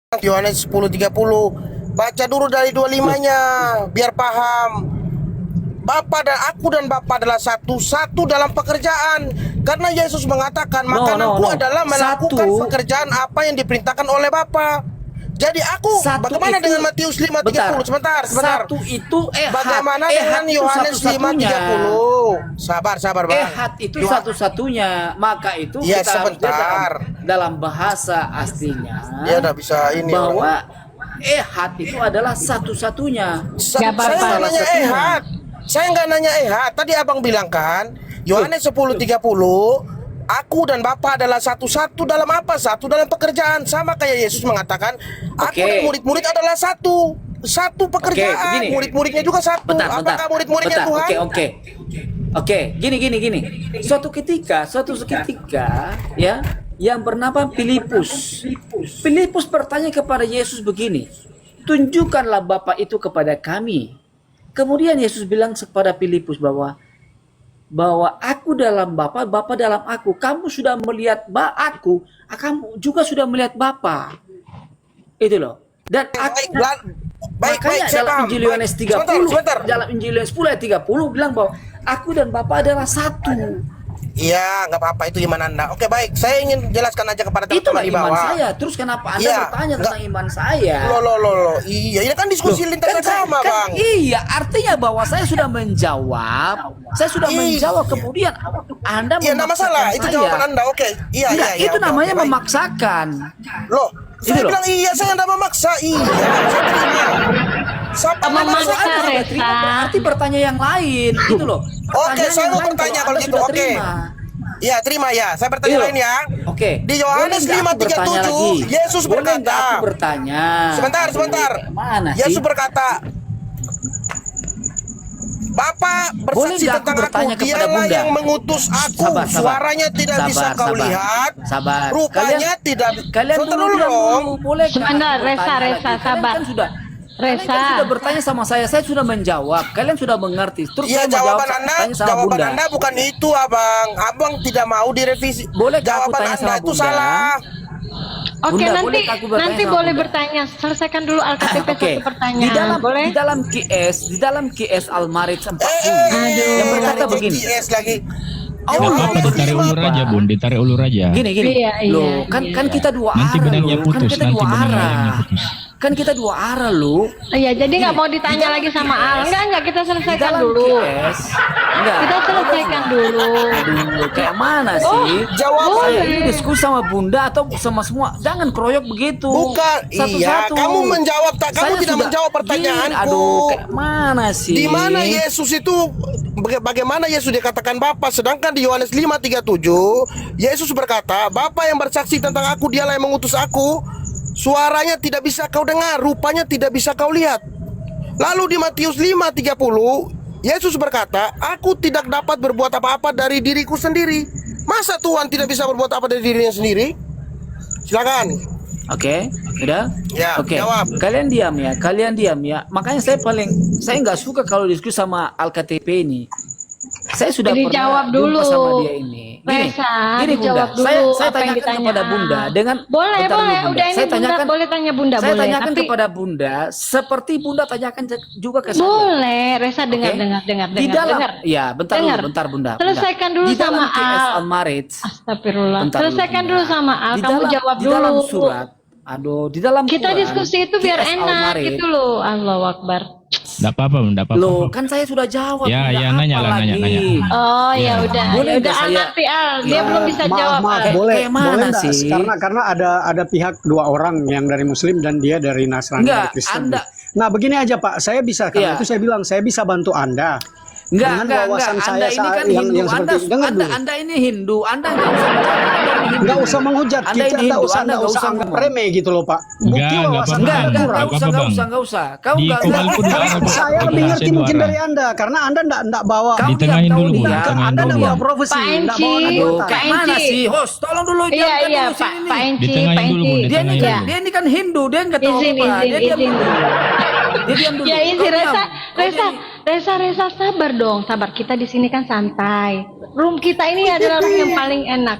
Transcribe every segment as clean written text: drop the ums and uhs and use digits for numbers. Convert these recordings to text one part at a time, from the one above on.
Yohanes 10:30. Baca dulu dari 25-nya biar paham. Bapa dan aku dan Bapa adalah satu dalam pekerjaan. Karena Yesus mengatakan, makananku adalah melakukan pekerjaan apa yang diperintahkan oleh Bapa. Jadi aku, bagaimana dengan Matius 5:30? Sebentar. Satu itu bagaimana dengan Yohanes 5:30? Sabar, Bang. Ehad itu satu-satunya. Maka itu ya, kita sebentar. Dalam bahasa aslinya Dia udah bisa ini bahwa ehad itu adalah satu-satunya. Saya nggak nanya ehad. Saya nggak nanya ehad. Tadi abang bilang kan, Yohanes 10:30. Aku dan Bapa adalah satu dalam apa? Satu dalam pekerjaan. Sama kayak Yesus mengatakan, aku dan murid-murid adalah satu pekerjaan. Murid-muridnya juga satu. Apakah murid-muridnya Tuhan? Oke. Gini. Suatu ketika, ya, yang bernama Filipus. Filipus bertanya kepada Yesus begini, tunjukkanlah Bapa itu kepada kami. Kemudian Yesus bilang kepada Filipus bahwa aku dalam Bapa, Bapa dalam aku. Kamu sudah melihat aku, kamu juga sudah melihat Bapa. Itu loh. Dan makanya dalam Injil Yohanes 30, dalam Injil Yohanes 10 ayat 30 bilang bahwa aku dan Bapa adalah satu. Iya, nggak apa-apa, itu iman Anda. Oke, baik. Saya ingin jelaskan aja kepada teman-teman di bawah. Iman saya. Terus kenapa Anda bertanya tentang iman saya? Loh. Iya, ini kan diskusi lintas agama, Bang. Iya, artinya bahwa saya sudah menjawab. Saya sudah menjawab, kemudian Anda memaksakan. Iya, enggak masalah. Itu jawaban Anda. Oke. Iya. Itu namanya memaksakan. Loh, saya bilang iya, saya enggak memaksa. Iya, saya terima. Memaksa, berarti bertanya yang lain, gitu loh. Oke, saya mau bertanya kalau gitu. Oke. Iya, terima ya. Saya bertanya lain ya. Oke. Di Yohanes 5:37, Yesus berkata. Aku bertanya. Sebentar. Mana Yesus berkata, Bapa bersaksi tentang aku, dialah yang mengutus aku. Suaranya tidak bisa kau lihat. Rupanya tidak. Kalian dulu dong. Sebentar, Resa, sabar. Kalian sudah bertanya sama saya sudah menjawab. Kalian sudah mengerti. Terus ya, jawaban Anda bukan itu, Abang. Abang tidak mau direvisi. Boleh jawaban Anda itu salah. Oke, nanti boleh bertanya. Selesaikan dulu Alkitab satu pertanyaan. Di dalam QS Al-Marid 40 yang berkata begini. QS lagi. Apa ditarik ulur aja, Bun, ditarik ulur aja. Gini. Loh, kan kita dua arah. Nanti benangnya putus, Kan kita dua arah loh. Iya, jadi nggak mau ditanya lagi sama Al. Enggak, kita selesaikan dulu. Kita selesaikan dulu. Aduh, kayak mana sih? Jawab saya ini diskusi sama Bunda atau sama semua. Jangan keroyok begitu. Bukan. Iya, kamu menjawab kamu tidak menjawab pertanyaanku. Aduh, kayak mana sih? Di mana Yesus itu, bagaimana Yesus dikatakan Bapa, sedangkan di Yohanes 5:37 Yesus berkata, Bapa yang bersaksi tentang aku, dialah yang mengutus aku. Suaranya tidak bisa kau dengar, rupanya tidak bisa kau lihat. Lalu di Matius 5:30 Yesus berkata, aku tidak dapat berbuat apa-apa dari diriku sendiri. Masa Tuhan tidak bisa berbuat apa dari dirinya sendiri? Silakan. Oke, udah? Ya, Oke. jawab. Kalian diam ya. Makanya saya nggak suka kalau diskusi sama Alkitab ini. Saya sudah pernah jawab dulu sama dia ini. Gini dijawab Bunda. dulu. Saya tanyakan kepada Bunda dengan boleh. Udah ini Bunda boleh tanya Bunda. Saya tanyakan kepada Bunda seperti Bunda tanyakan juga ke saya. Boleh, Resa dengar. Di dalam, ya bentar Bunda. Selesaikan dulu sama Al. Astagfirullah. Selesaikan dulu sama Al. Kamu jawab dulu. Di dalam surat. Aduh, di dalam kita Quran, diskusi itu biar enak gitu loh. Allahu Akbar. Enggak apa-apa. Loh, kan saya sudah jawab. Ya, nanya. Oh, ya udah. Boleh udah nanti Al, dia belum bisa jawab. Maaf, boleh sih? Karena ada pihak dua orang yang dari Muslim dan dia dari Nasrani, dari Kristen. Nah, begini aja Pak, saya bisa karena itu saya bilang saya bisa bantu Anda. Enggak. Anda ini kan Hindu. Anda ini Hindu. Anda nggak usah menghujat kita. Nggak usah anggap remeh gitu loh Pak. Bukti wawasan Nggak usah. Kau nggak. Saya lebih ngerti mungkin dari Anda karena Anda nggak bawa. Ditengahin dulu, Bu. Anda nggak bawa profesi. Nggak bawa anggota. Kayak mana sih, host? Tolong dulu. Iya, Pak Enci. Ditengahin dulu, Bu. Dia ini kan Hindu. Dia nggak tahu apa. Dia diam dulu. Ya isi Resa sabar dong, sabar. Kita di sini kan santai. Room kita ini adalah room yang paling enak.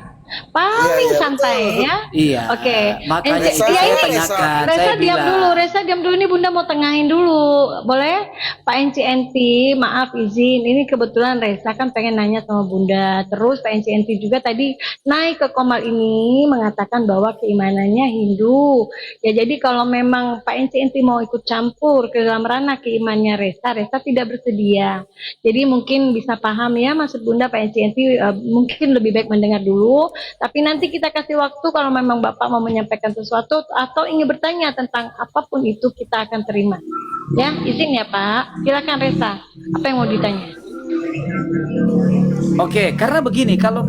Paling Iya, santai ya. Iya. Oke. Makanya Ence- itu ya saya ini, tanyakan. Resa Saya diam bilang, dulu, Resa diam dulu, ini Bunda mau tengahin dulu. Boleh? Pak NCNT, maaf izin. Ini kebetulan Resa kan pengen nanya sama Bunda. Terus Pak NCNT juga tadi naik ke Komal ini mengatakan bahwa keimanannya Hindu. Ya jadi kalau memang Pak NCNT mau ikut campur ke dalam ranah keimanannya Resa, Resa tidak bersedia. Jadi mungkin bisa paham ya maksud Bunda. Pak NCNT mungkin lebih baik mendengar dulu. Tapi nanti kita kasih waktu kalau memang Bapak mau menyampaikan sesuatu atau ingin bertanya tentang apapun itu kita akan terima. Ya, izin ya Pak. Silakan Resa. Apa yang mau ditanya? oke, karena begini, kalau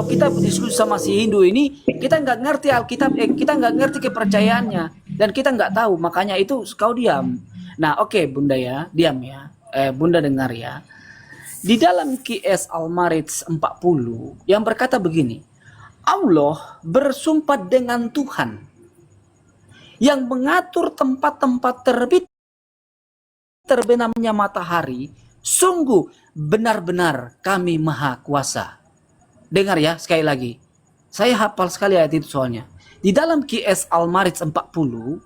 kita diskusi sama si Hindu ini, kita nggak ngerti Alkitab, kita nggak ngerti kepercayaannya, dan kita nggak tahu, makanya itu kau diam. Nah, oke, Bunda ya, diam ya. Bunda dengar ya. Di dalam QS Al-Marid 40 yang berkata begini, Allah bersumpah dengan Tuhan yang mengatur tempat-tempat terbit terbenamnya matahari, sungguh benar-benar kami maha kuasa. Dengar ya sekali lagi. Saya hafal sekali ayat itu soalnya. Di dalam QS Al-Marid 40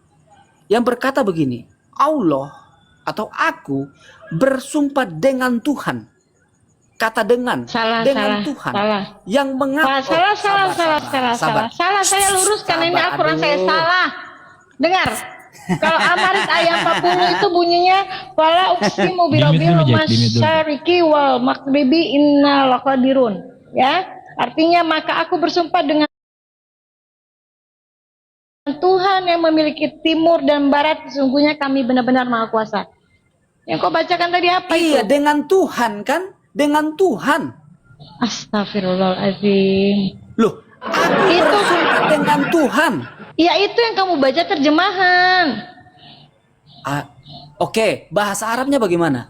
yang berkata begini, Allah atau aku bersumpah dengan Tuhan. Kata dengan Tuhan yang mengatur. Salah. Saya luruskan ini Al-Quran saya salah. Dengar. Kalau Al-Marid ayat 40 itu bunyinya wala uqsimu birabbil masyariqi wal maghribi inna laqadirun. Ya. Artinya maka aku bersumpah dengan Tuhan yang memiliki timur dan barat, sesungguhnya kami benar-benar maha kuasa. Yang kau bacakan tadi apa itu? Iya, dengan Tuhan kan? Dengan Tuhan. Astagfirullahaladzim. Loh, aku Itu- bersumpah dengan Tuhan. Ya itu yang kamu baca terjemahan. Oke, bahasa Arabnya bagaimana?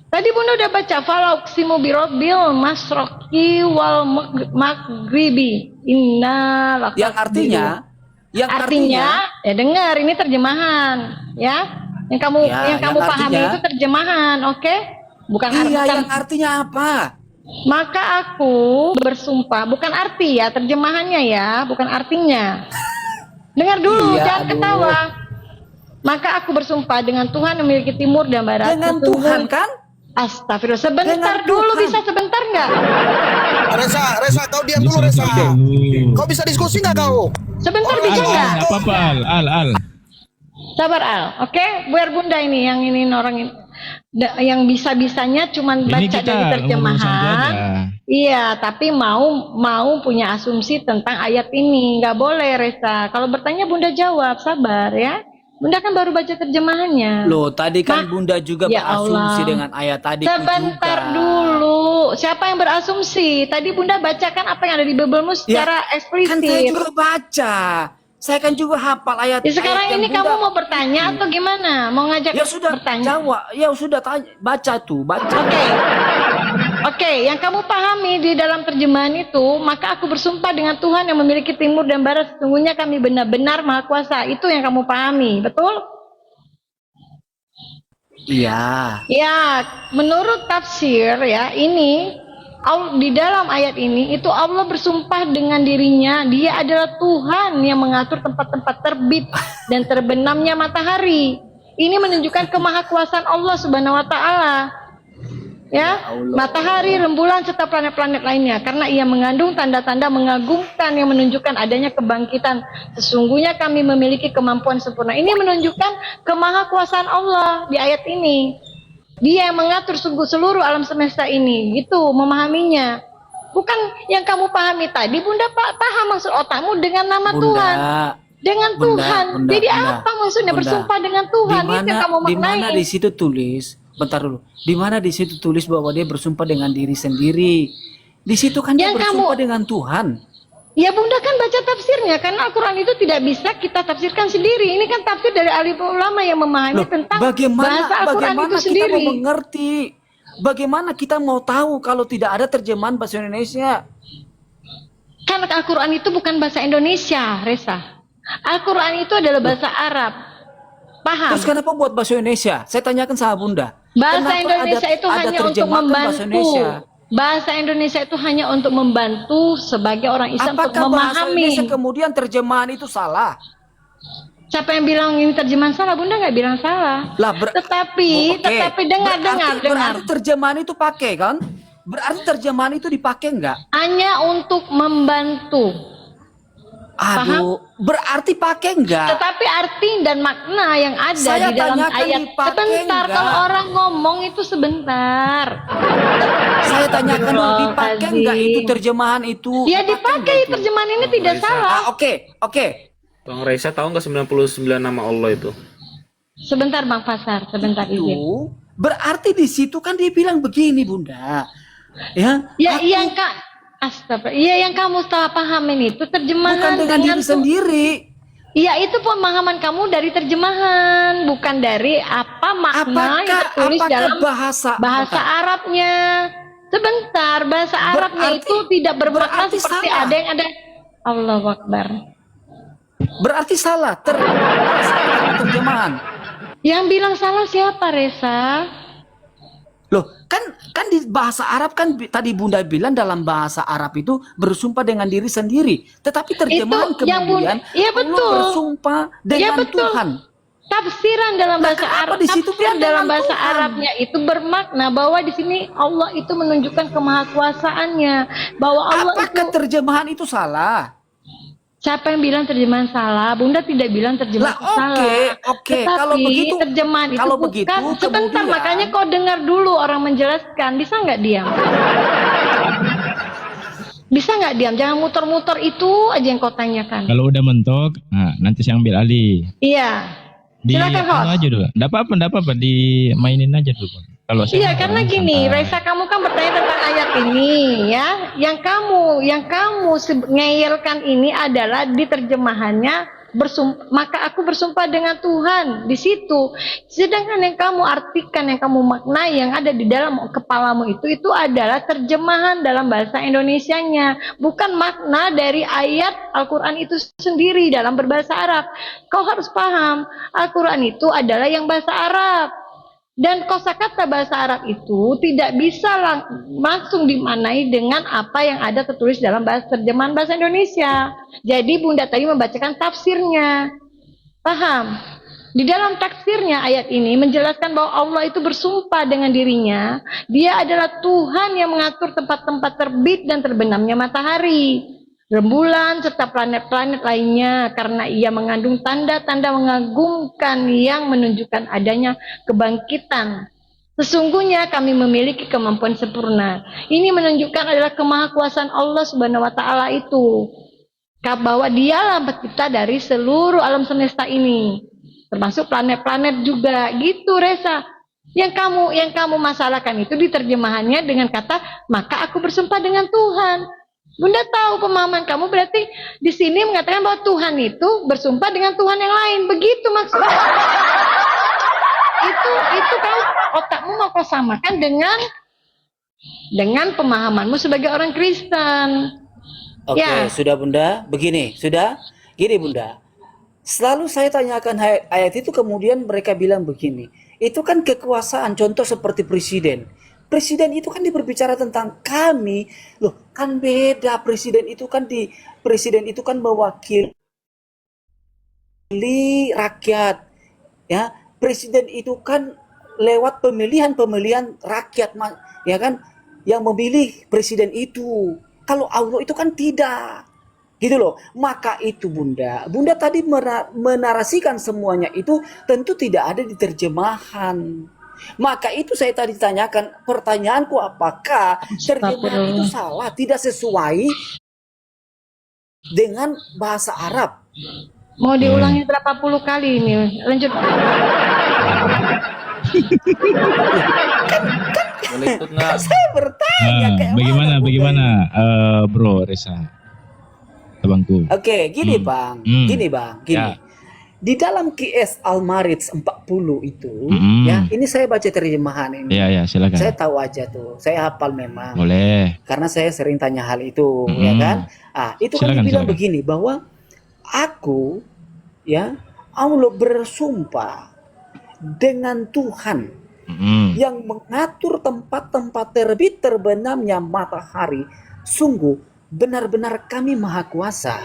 Tadi Bunda udah baca fala uqsimu birabbil masyriqi wal maghribi inna laqad Yang artinya, ya dengar ini terjemahan ya. Yang kamu Ya, yang kamu yang pahami artinya- itu terjemahan, oke? Bukan iya, bukan- yang artinya apa? Maka aku bersumpah, bukan arti ya, terjemahannya ya, bukan artinya. Dengar dulu, Iya, jangan aduh. ketawa. Maka aku bersumpah dengan Tuhan yang memiliki timur dan barat. Dengan sesungguhnya- Tuhan kan? Astagfirullah, sebentar Dengan dulu, Tuhan. bisa sebentar nggak? Resa, kau diam dulu Resa. Kau bisa diskusi nggak kau? Sebentar bisa Al, nggak? nggak apa-apa, Al. Sabar Al, oke? Biar Bunda ini yang ini orang ini. Yang bisa-bisanya cuman Ini baca kita dari ngomong terjemahan. santai aja. Iya, tapi mau punya asumsi tentang ayat ini. Nggak boleh Resa. Kalau bertanya Bunda jawab, sabar ya. Bunda kan baru baca terjemahannya. Loh, tadi kan Bunda juga Ya berasumsi Allah. dengan ayat tadi Sebentar juga. dulu. Siapa yang berasumsi? Tadi Bunda bacakan apa yang ada di Biblemu secara Kan saya eksplisit. juga baca. Saya kan juga hafal ayat. Ya, sekarang ayat yang ini kamu Bunda- mau bertanya atau gimana? Mau ngajak Ya sudah bertanya? jawab. Ya sudah tanya, baca tuh, baca. Oke, yang kamu pahami di dalam terjemahan itu, maka aku bersumpah dengan Tuhan yang memiliki timur dan barat, sesungguhnya kami benar-benar maha kuasa. Itu yang kamu pahami, betul? Iya. Ya, menurut tafsir ya, ini di dalam ayat ini itu Allah bersumpah dengan dirinya, dia adalah Tuhan yang mengatur tempat-tempat terbit dan terbenamnya matahari. Ini menunjukkan kemahakuasaan Allah Subhanahu wa taala. Ya, matahari, rembulan serta planet-planet lainnya, karena ia mengandung tanda-tanda mengagumkan yang menunjukkan adanya kebangkitan. Sesungguhnya kami memiliki kemampuan sempurna. Ini menunjukkan kemahakuasaan Allah di ayat ini. Dia yang mengatur seluruh alam semesta ini, gitu memahaminya. Bukan yang kamu pahami tadi, Bunda paham maksud otakmu dengan nama Tuhan. Dengan Tuhan. Jadi apa maksudnya bersumpah dengan Tuhan? Itu yang kamu Di mana maknai. di situ tulis? Bentar dulu. Di mana di situ tulis bahwa dia bersumpah dengan diri sendiri? Di situ kan dia Yang bersumpah dengan Tuhan. Ya Bunda kan baca tafsirnya, karena Al-Quran itu tidak bisa kita tafsirkan sendiri. Ini kan tafsir dari ahli ulama yang memahami Loh, tentang bagaimana bahasa Al-Quran itu kita sendiri. mau mengerti? Bagaimana kita mau tahu kalau tidak ada terjemahan bahasa Indonesia? Kan Al-Quran itu bukan bahasa Indonesia, Resa. Al-Quran itu adalah bahasa Arab. Paham? Terus kenapa buat bahasa Indonesia? Saya tanyakan sama Bunda. Bahasa Kenapa Indonesia itu ada hanya untuk terjemahan bahasa membantu. Indonesia? bahasa Indonesia itu hanya untuk membantu sebagai orang Islam untuk Apakah bahasa memahami. Indonesia kemudian terjemahan itu salah? Siapa yang bilang ini terjemahan salah? Bunda nggak bilang salah. Lah, Tetapi dengar. Berarti terjemahan itu pakai kan? Berarti terjemahan itu dipakai nggak? Hanya untuk membantu. Aduh, berarti pakai nggak? Tetapi arti dan makna yang ada Saya di dalam tanyakan ayat dipakai sebentar, nggak? kalau orang ngomong itu sebentar. Saya tanyakan dulu, dipakai nggak itu Astagfirullahaladzim. terjemahan itu? Ya Dipakai dipakai, nggak itu? terjemahan ini tidak salah. Oke. Bang Reza tahu nggak 99 nama Allah itu? Sebentar Bang Fasar, sebentar izin. Itu berarti di situ kan dia bilang begini, Bunda. Ya, Ya yang yang kamu salah pahamin itu terjemahan bukan dengan diri sendiri. Iya, itu pemahaman kamu dari terjemahan, bukan dari apa makna yang tertulis dalam bahasa Arabnya. Sebentar, bahasa Arabnya itu tidak bermakna berarti seperti salah. ada yang ada. Allahu Akbar. Berarti salah terjemahan. Yang bilang salah siapa, Reza? Loh, kan di bahasa Arab kan tadi Bunda bilang dalam bahasa Arab itu bersumpah dengan diri sendiri. Tetapi terjemahan Itu yang kemudian iya, Allah betul. bersumpah dengan Iya, betul. Tuhan. Tafsiran dalam bahasa kenapa Arab, di situ tafsir bilang dalam dengan bahasa Tuhan? Arabnya itu bermakna bahwa di sini Allah itu menunjukkan kemahakuasaannya, bahwa Allah Apakah itu. terjemahan itu salah? Siapa yang bilang terjemahan salah? Bunda tidak bilang terjemahan Lah, salah. oke. Tetapi Kalau begitu- terjemahan itu kalau bukan. begitu, Sebentar, kemudian- makanya kau dengar dulu orang menjelaskan. Bisa nggak diam? Bisa nggak diam? Jangan muter-muter itu aja yang kau tanyakan. Kalau udah mentok, nah, nanti saya ambil alih. Iya. Di Silakan, anu host. aja dulu. Enggak apa-apa, dimainin aja dulu. Kalau saya Iya, mau karena ngomong gini, santai. Reza, kamu kan bertanya tentang ayat ini, ya. Yang kamu ngeyelkan ini adalah di terjemahannya maka aku bersumpah dengan Tuhan di situ. Sedangkan yang kamu artikan, yang kamu maknai, yang ada di dalam kepalamu itu adalah terjemahan dalam bahasa Indonesianya, bukan makna dari ayat Al-Quran itu sendiri dalam berbahasa Arab. Kau harus paham, Al-Quran itu adalah yang bahasa Arab. Dan kosakata bahasa Arab itu tidak bisa langsung dimaknai dengan apa yang ada tertulis dalam terjemahan bahasa Indonesia. Jadi Bunda tadi membacakan tafsirnya. Paham? Di dalam tafsirnya ayat ini menjelaskan bahwa Allah itu bersumpah dengan dirinya. Dia adalah Tuhan yang mengatur tempat-tempat terbit dan terbenamnya matahari, rembulan, serta planet-planet lainnya, karena ia mengandung tanda-tanda mengagumkan yang menunjukkan adanya kebangkitan. Sesungguhnya kami memiliki kemampuan sempurna. Ini menunjukkan adalah kemahakuasaan Allah Subhanahu wa Ta'ala itu, bahwa Dialah pencipta dari seluruh alam semesta ini, termasuk planet-planet juga. Gitu, Reza. Yang kamu masalahkan itu diterjemahannya dengan kata maka aku bersumpah dengan Tuhan. Bunda tahu pemahaman kamu, berarti di sini mengatakan bahwa Tuhan itu bersumpah dengan Tuhan yang lain. Begitu maksudnya. itu kamu otakmu mau kau samakan dengan pemahamanmu sebagai orang Kristen. Oke, Ya. sudah Bunda. Begini, sudah. Gini Bunda. Selalu saya tanyakan ayat itu, kemudian mereka bilang begini. Itu kan kekuasaan, contoh seperti presiden. Presiden itu kan berbicara tentang kami. Loh, kan beda. Presiden itu kan mewakili rakyat. Ya, presiden itu kan lewat pemilihan rakyat, ya kan, yang memilih presiden itu. Kalau Allah itu kan tidak. Gitu loh. Maka itu Bunda tadi menarasikan semuanya itu tentu tidak ada di terjemahan. Maka itu saya tadi tanyakan, pertanyaanku, apakah terjemahan itu salah, tidak sesuai dengan bahasa Arab? Mau diulangi berapa puluh kali ini? Lanjut. Boleh ikut nggak? Saya bertanya kayak mana, Bunda? Bagaimana Bro Reza? Abangku. Oke, gini Bang. Gini. Ya. Di dalam QS Al-Ma'arij 40 itu, ya, ini saya baca terjemahan ini. Ya, silakan. Saya tahu aja tuh, saya hafal memang. Boleh. Karena saya sering tanya hal itu, ya kan? Itu kan Silakan, dibilang silakan. begini, bahwa aku, ya, Allah bersumpah dengan Tuhan. yang mengatur tempat-tempat terbit terbenamnya matahari, sungguh benar-benar kami maha kuasa.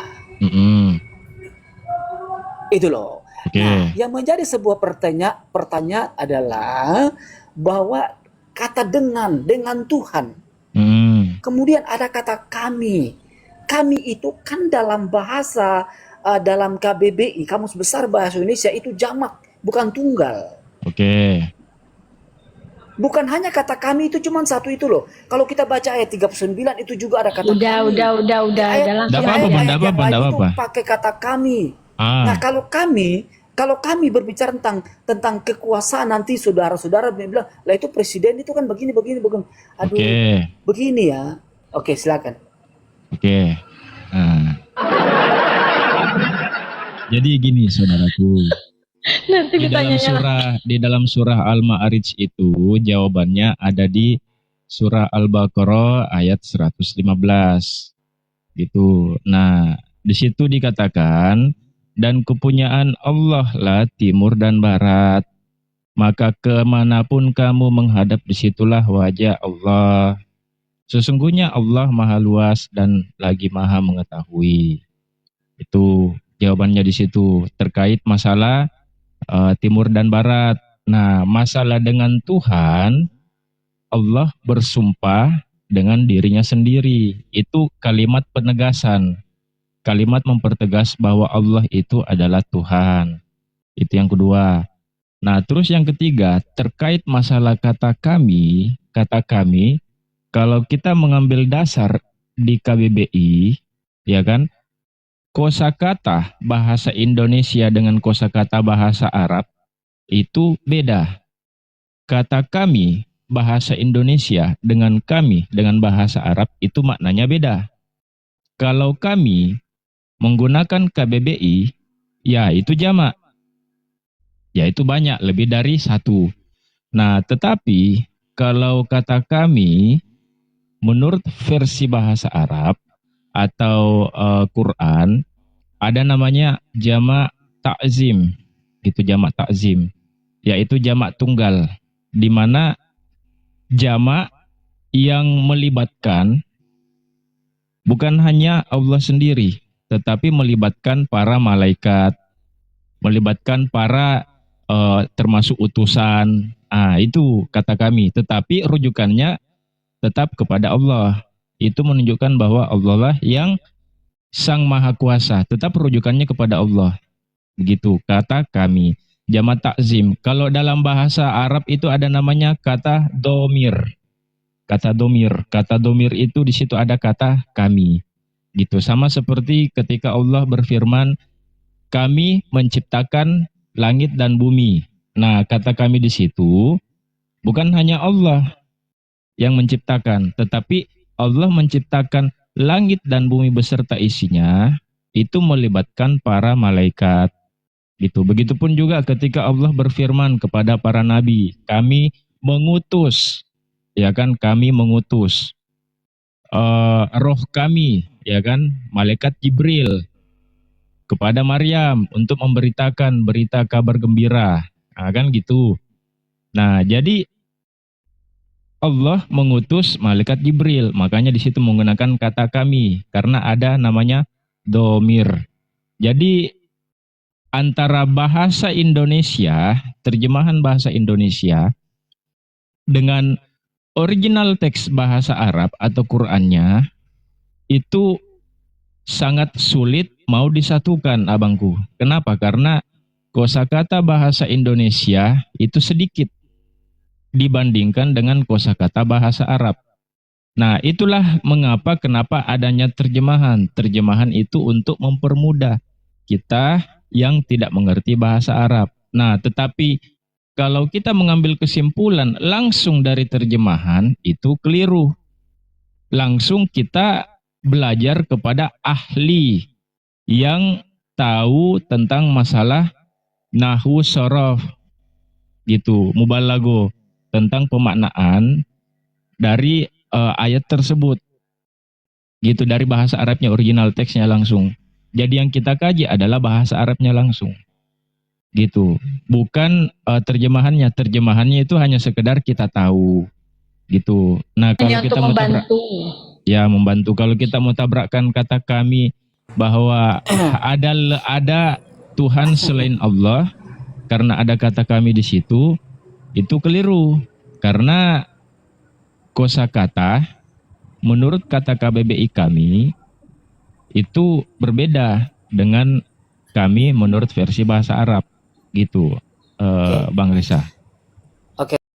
Itu loh. Oke. Nah, yang menjadi sebuah pertanyaan adalah bahwa kata dengan Tuhan. Kemudian ada kata kami. Kami itu kan dalam bahasa dalam KBBI, Kamus Besar Bahasa Indonesia, itu jamak, bukan tunggal. Oke. Bukan hanya kata kami itu cuma satu itu loh. Kalau kita baca ayat 39 itu juga ada kata Udah. kami. Dalam Nggak apa-apa, Ayat-ayat Bang, nggak yang apa-apa, lain nggak itu apa-apa. pakai kata kami. Ah. Nah, kalau kami berbicara tentang kekuasaan, nanti saudara-saudara bilang, lah itu presiden itu kan begini. Aduh, Oke. begini ya. Oke, silakan. Oke. Nah. Jadi gini saudaraku. Nanti Di dalam surah Al-Ma'arij itu jawabannya ada di surah Al-Baqarah ayat 115. Gitu. Nah, di situ dikatakan, dan kepunyaan Allah lah timur dan barat. Maka kemanapun kamu menghadap, disitulah wajah Allah. Sesungguhnya Allah maha luas dan lagi maha mengetahui. Itu jawabannya di situ terkait masalah timur dan barat. Nah, masalah dengan Tuhan, Allah bersumpah dengan dirinya sendiri. Itu kalimat penegasan. Kalimat mempertegas bahwa Allah itu adalah Tuhan. Itu yang kedua. Nah, terus yang ketiga, terkait masalah kata kami, kalau kita mengambil dasar di KBBI, ya kan, kosakata bahasa Indonesia dengan kosakata bahasa Arab itu beda. Kata kami bahasa Indonesia dengan kami dengan bahasa Arab itu maknanya beda. Kalau kami menggunakan KBBI, ya itu jamak. Ya itu banyak, lebih dari satu. Nah, tetapi kalau kata kami menurut versi bahasa Arab atau Quran ada namanya jamak ta'zim, itu jamak ta'zim, yaitu jamak tunggal, di mana jamak yang melibatkan bukan hanya Allah sendiri, tetapi melibatkan para malaikat, melibatkan para termasuk utusan. Itu kata kami, tetapi rujukannya tetap kepada Allah. Itu menunjukkan bahwa Allah lah yang Sang Maha Kuasa, tetap rujukannya kepada Allah. Begitu kata kami. Jamak takzim. Kalau dalam bahasa Arab itu ada namanya kata domir. Kata domir itu di situ ada kata kami. Gitu, sama seperti ketika Allah berfirman, kami menciptakan langit dan bumi. Nah, kata kami di situ bukan hanya Allah yang menciptakan, tetapi Allah menciptakan langit dan bumi beserta isinya, itu melibatkan para malaikat. Gitu. Begitupun juga ketika Allah berfirman kepada para nabi, kami mengutus, ya kan, kami mengutus roh kami, ya kan, malaikat Jibril kepada Maryam untuk memberitakan berita kabar gembira. Nah, kan gitu. Nah, jadi Allah mengutus malaikat Jibril, makanya di situ menggunakan kata kami karena ada namanya domir. Jadi antara bahasa Indonesia, terjemahan bahasa Indonesia dengan original teks bahasa Arab atau Qur'annya itu sangat sulit mau disatukan, abangku. Kenapa? Karena kosakata bahasa Indonesia itu sedikit dibandingkan dengan kosakata bahasa Arab. Nah, itulah kenapa adanya terjemahan. Terjemahan itu untuk mempermudah kita yang tidak mengerti bahasa Arab. Nah, tetapi kalau kita mengambil kesimpulan langsung dari terjemahan itu keliru. Langsung kita belajar kepada ahli yang tahu tentang masalah nahwu shorof, gitu, mubalago, tentang pemaknaan dari ayat tersebut, gitu, dari bahasa Arabnya, original teksnya langsung. Jadi yang kita kaji adalah bahasa Arabnya langsung. gitu. Bukan terjemahannya itu hanya sekedar kita tahu gitu. Nah, kalau Hanya kita untuk mau membantu. membantu. Kalau kita mau tabrakkan kata kami bahwa ada Tuhan selain Allah, karena ada kata kami di situ, itu keliru. Karena kosakata menurut kata KBBI kami itu berbeda dengan kami menurut versi bahasa Arab gitu, Bang Risa.